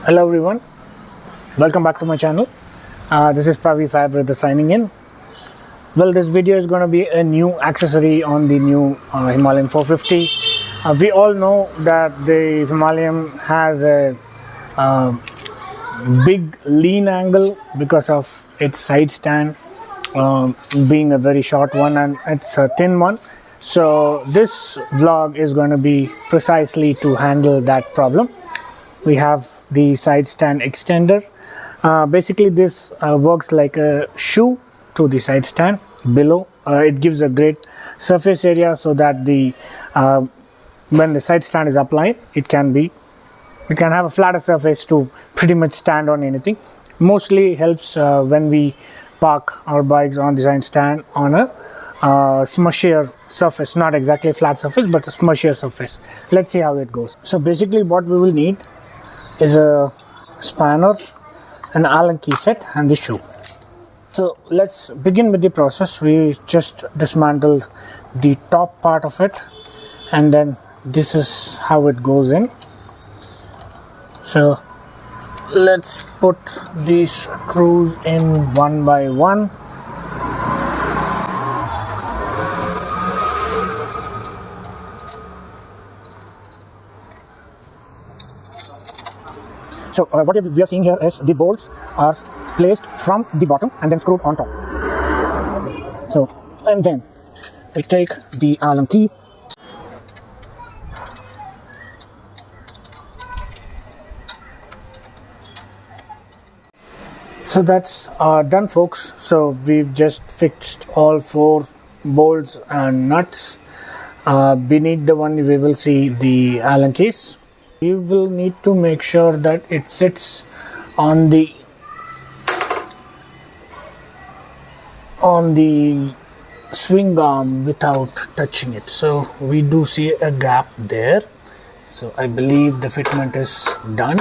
Hello everyone, welcome back to my channel. This is Pravi Fabricators signing in. Well, this video is going to be a new accessory on the new Himalayan 450. We all know that the Himalayan has a big lean angle because of its side stand being a very short one and it's a thin one. So this vlog is going to be precisely to handle that problem. We have the side stand extender. Basically this works like a shoe to the side stand below. It gives a great surface area so that the when the side stand is applied, it can have a flatter surface to pretty much stand on anything. Mostly helps when we park our bikes on the side stand on a smushier surface, not exactly a flat surface but a smushier surface. Let's see how it goes. So basically what we will need is a spanner, an Allen key set and the shoe. So let's begin with the process. We just dismantled the top part of it and then this is how it goes in. So let's put these screws in one by one. So what we are seeing here is the bolts are placed from the bottom and then screwed on top. So and then we take the Allen key. So that's done, folks. So we've just fixed all 4 bolts and nuts. Beneath the one we will see the Allen keys. We will need to make sure that it sits on the swing arm without touching it. So we do see a gap there. So I believe the fitment is done.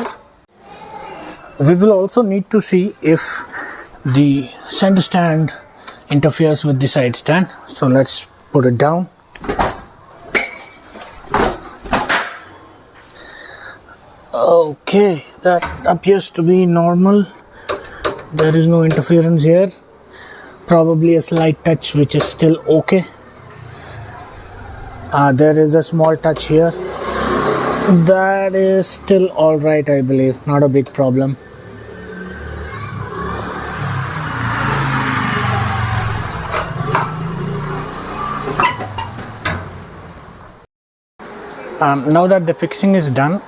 We will also need to see if the center stand interferes with the side stand. So let's put it down. Okay, that appears to be normal. There is no interference here. Probably a slight touch, which is still okay. There is a small touch here. That is still alright, I believe. Not a big problem. Now that the fixing is done,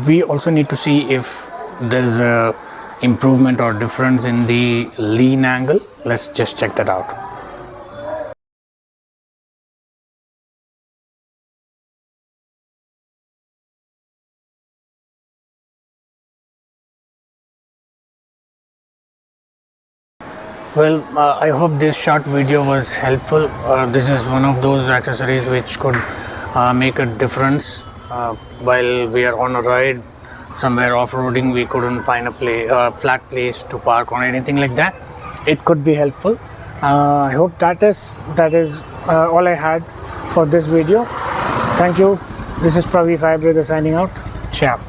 we also need to see if there is a improvement or difference in the lean angle. Let's just check that out. Well, I hope this short video was helpful. This is one of those accessories which could make a difference while we are on a ride somewhere off-roading. We couldn't find a flat place to park or anything like that. It could be helpful. I hope that is all I had for this video. Thank you. This is Pravi Fabricators signing out. Ciao.